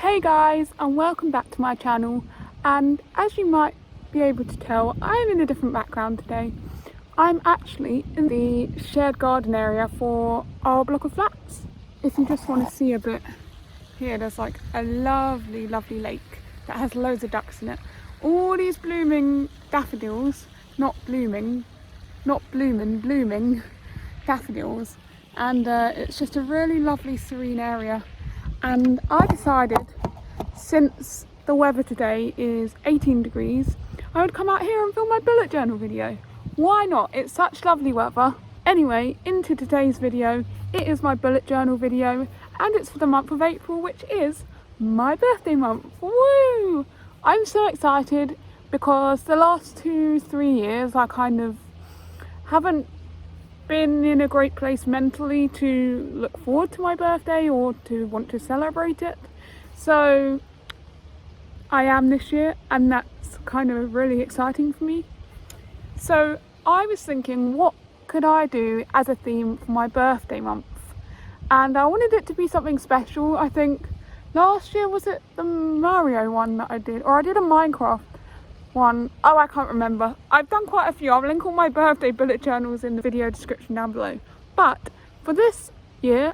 Hey guys, and welcome back to my channel. And as you might be able to tell, I'm in a different background today. I'm actually in the shared garden area for our block of flats. If you just want to see a bit, here there's like a lovely lake that has loads of ducks in it. All these blooming daffodils, blooming daffodils, and it's just a really lovely serene area. And I decided, since the weather today is 18 degrees, I would come out here and film my bullet journal video. Why not? It's such lovely weather. Anyway, into today's video. It is my bullet journal video, and it's for the month of April, which is my birthday month. Woo! I'm so excited because the last 2-3 years I kind of haven't been in a great place mentally to look forward to my birthday or to want to celebrate it. So I am this year, and that's kind of really exciting for me. So I was thinking, what could I do as a theme for my birthday month? And I wanted it to be something special. I think last year, was it the Mario one that I did? Or I did a Minecraft one. Oh, I can't remember. I've done quite a few. I'll link all my birthday bullet journals in the video description down below. But for this year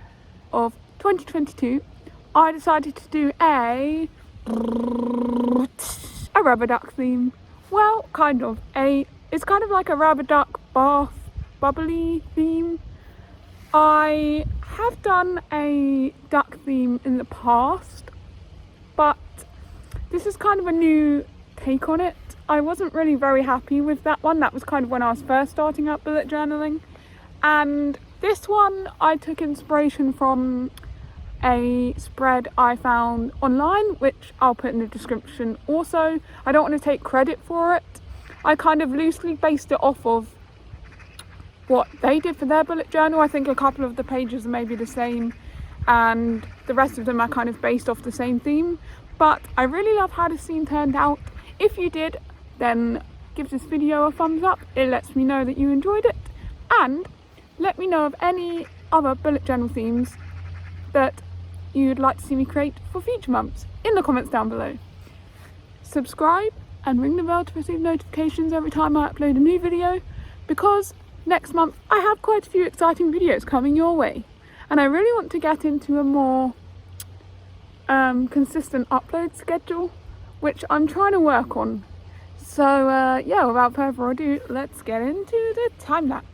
of 2022, I decided to do a rubber duck theme. Well, kind of. It's kind of like a rubber duck bath bubbly theme. I have done a duck theme in the past, but this is kind of a new take on it. I wasn't really very happy with that one. That was kind of when I was first starting out bullet journaling. And this one I took inspiration from a spread I found online, which I'll put in the description also. I don't want to take credit for it. I kind of loosely based it off of what they did for their bullet journal. I think a couple of the pages are maybe the same, and the rest of them are kind of based off the same theme. But I really love how the scene turned out. If you did, then give this video a thumbs up. It lets me know that you enjoyed it, and let me know of any other bullet journal themes that you'd like to see me create for future months in the comments down below. Subscribe and ring the bell to receive notifications every time I upload a new video, because next month I have quite a few exciting videos coming your way, and I really want to get into a more consistent upload schedule, which I'm trying to work on. So yeah, without further ado, let's get into the time lapse.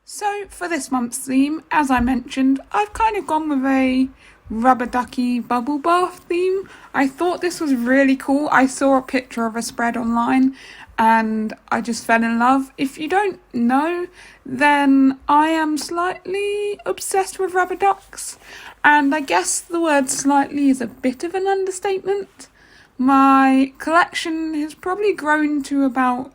So for this month's theme, as I mentioned, I've kind of gone with a rubber ducky bubble bath theme. I thought this was really cool. I saw a picture of a spread online and I just fell in love. If you don't know, then I am slightly obsessed with rubber ducks, and I guess the word slightly is a bit of an understatement. My collection has probably grown to about,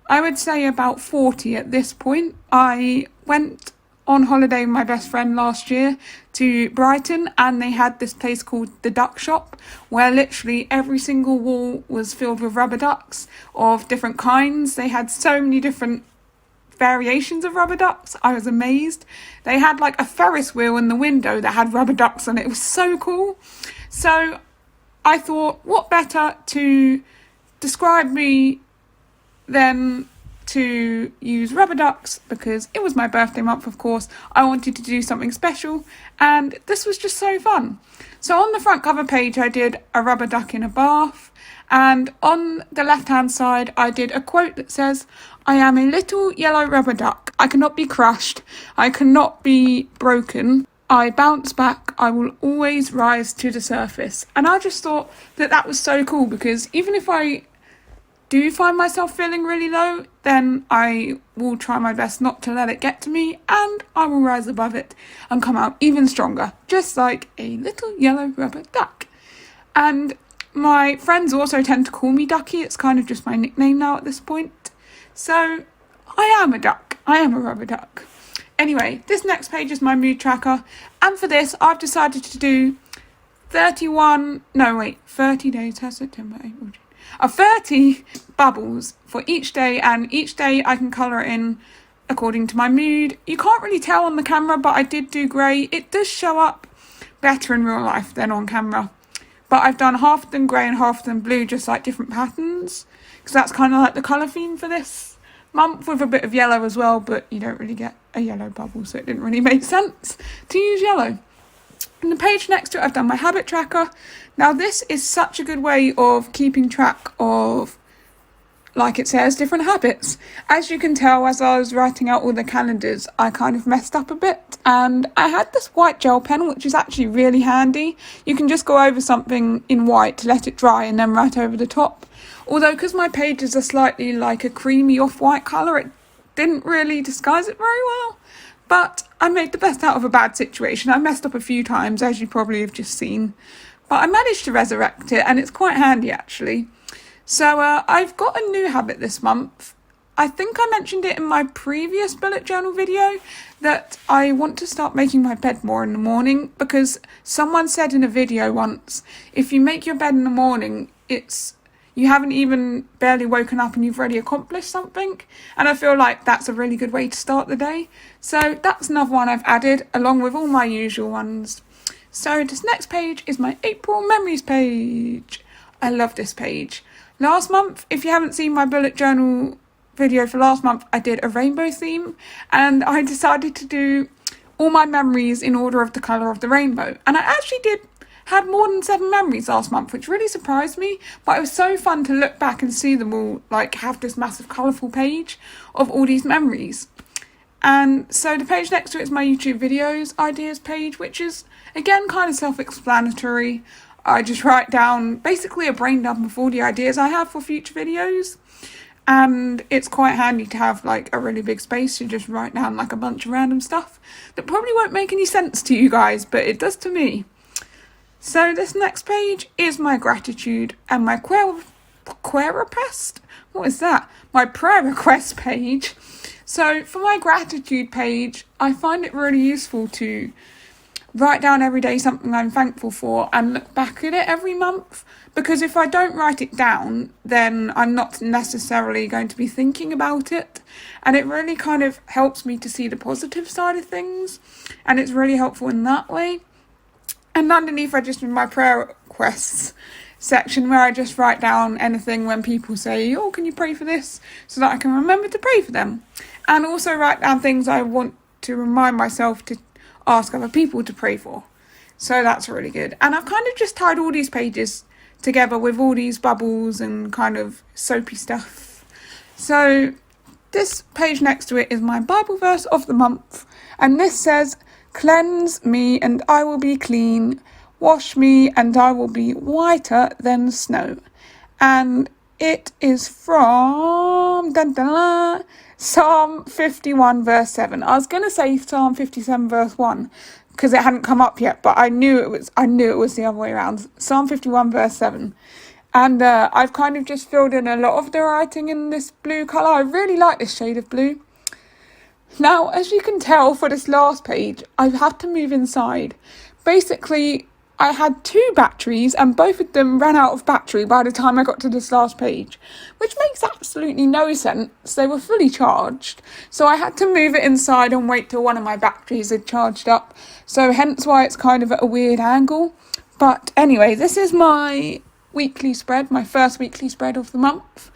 I would say about 40 at this point. I went on holiday with my best friend last year to Brighton, and they had this place called the Duck Shop, where literally every single wall was filled with rubber ducks of different kinds. They had so many different variations of rubber ducks. I was amazed. They had like a Ferris wheel in the window that had rubber ducks on it. It was so cool. So I thought, what better to describe me than to use rubber ducks, because it was my birthday month, of course. I wanted to do something special, and this was just so fun. So on the front cover page I did a rubber duck in a bath, and on the left hand side I did a quote that says, "I am a little yellow rubber duck. I cannot be crushed. I cannot be broken. I bounce back. I will always rise to the surface." And I just thought that that was so cool, because even if I do find myself feeling really low, then I will try my best not to let it get to me, and I will rise above it and come out even stronger, just like a little yellow rubber duck. And my friends also tend to call me Ducky. It's kind of just my nickname now at this point. So I am a duck. I am a rubber duck. Anyway, this next page is my mood tracker, and for this I've decided to do 30 days, has September, April, June. 30 bubbles for each day, and each day I can colour it in according to my mood. You can't really tell on the camera, but I did do grey. It does show up better in real life than on camera. But I've done half of them grey and half of them blue, just like different patterns, because that's kind of like the colour theme for this month, with a bit of yellow as well, but you don't really get a yellow bubble, so it didn't really make sense to use yellow. And the page next to it, I've done my habit tracker. Now this is such a good way of keeping track of, like it says, different habits. As you can tell, as I was writing out all the calendars, I kind of messed up a bit, and I had this white gel pen, which is actually really handy. You can just go over something in white to let it dry and then write over the top. Although, because my pages are slightly like a creamy off-white colour, it didn't really disguise it very well. But I made the best out of a bad situation. I messed up a few times, as you probably have just seen. But I managed to resurrect it, and it's quite handy, actually. So I've got a new habit this month. I think I mentioned it in my previous bullet journal video, that I want to start making my bed more in the morning, because someone said in a video once, if you make your bed in the morning, you haven't even barely woken up and you've already accomplished something. And I feel like that's a really good way to start the day. So that's another one I've added, along with all my usual ones. So this next page is my April memories page. I love this page. Last month, if you haven't seen my bullet journal video for last month, I did a rainbow theme, and I decided to do all my memories in order of the colour of the rainbow. And I actually had more than 7 memories last month, which really surprised me, but it was so fun to look back and see them all, like, have this massive colourful page of all these memories. And so the page next to it is my YouTube videos ideas page, which is, again, kind of self-explanatory. I just write down basically a brain dump of all the ideas I have for future videos. And it's quite handy to have like a really big space to just write down like a bunch of random stuff that probably won't make any sense to you guys, but it does to me. So this next page is my gratitude and my prayer request. What is that? My prayer request page. So for my gratitude page, I find it really useful to write down every day something I'm thankful for and look back at it every month, because if I don't write it down, then I'm not necessarily going to be thinking about it, and it really kind of helps me to see the positive side of things, and it's really helpful in that way. And underneath I just in my prayer requests section, where I just write down anything when people say, oh, can you pray for this, so that I can remember to pray for them, and also write down things I want to remind myself to ask other people to pray for. So that's really good. And I've kind of just tied all these pages together with all these bubbles and kind of soapy stuff. So this page next to it is my Bible verse of the month, and this says, cleanse me and I will be clean, wash me and I will be whiter than snow. And it is from Psalm 51 verse 7. I was going to say Psalm 57 verse 1 because it hadn't come up yet, but I knew it was the other way around. Psalm 51 verse 7. And I've kind of just filled in a lot of the writing in this blue colour. I really like this shade of blue. Now, as you can tell for this last page, I've had to move inside. Basically, I had 2 batteries and both of them ran out of battery by the time I got to this last page, which makes absolutely no sense. They were fully charged, so I had to move it inside and wait till one of my batteries had charged up, so hence why it's kind of at a weird angle. But anyway, this is my weekly spread, my first weekly spread of the month,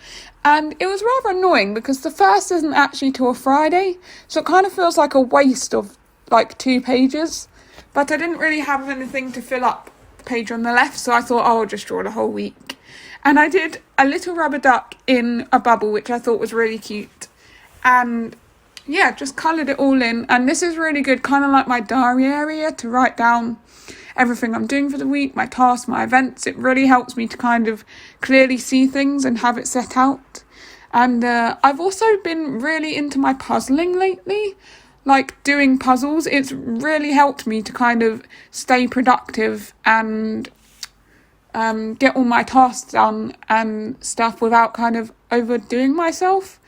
and it was rather annoying because the first isn't actually till a Friday, so it kind of feels like a waste of like 2 pages. But I didn't really have anything to fill up the page on the left, so I thought, oh, I'll just draw the whole week. And I did a little rubber duck in a bubble, which I thought was really cute. And yeah, just coloured it all in. And this is really good, kind of like my diary area, to write down everything I'm doing for the week, my tasks, my events. It really helps me to kind of clearly see things and have it set out. And I've also been really into my puzzling lately. Like doing puzzles, it's really helped me to kind of stay productive and get all my tasks done and stuff without kind of overdoing myself.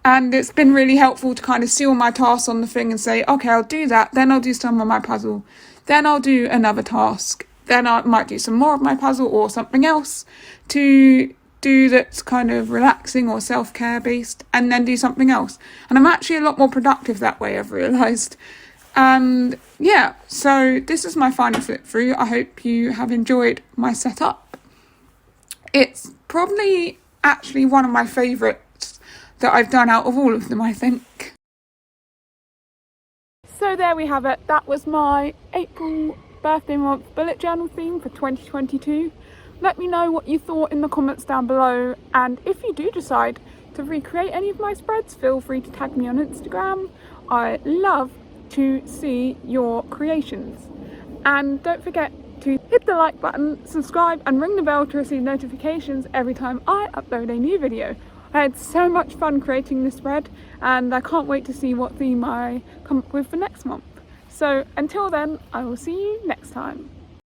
And it's been really helpful to kind of see all my tasks on the thing and say, okay, I'll do that, then I'll do some of my puzzle, then I'll do another task, then I might do some more of my puzzle or something else to do that's kind of relaxing or self-care based, and then do something else. And I'm actually a lot more productive that way, I've realised. And yeah, so this is my final flip through. I hope you have enjoyed my setup. It's probably actually one of my favourites that I've done out of all of them, I think. So there we have it. That was my April birthday month bullet journal theme for 2022. Let me know what you thought in the comments down below, and if you do decide to recreate any of my spreads, feel free to tag me on Instagram. I love to see your creations. And don't forget to hit the like button, subscribe and ring the bell to receive notifications every time I upload a new video. I had so much fun creating this spread, and I can't wait to see what theme I come up with for next month. So until then, I will see you next time.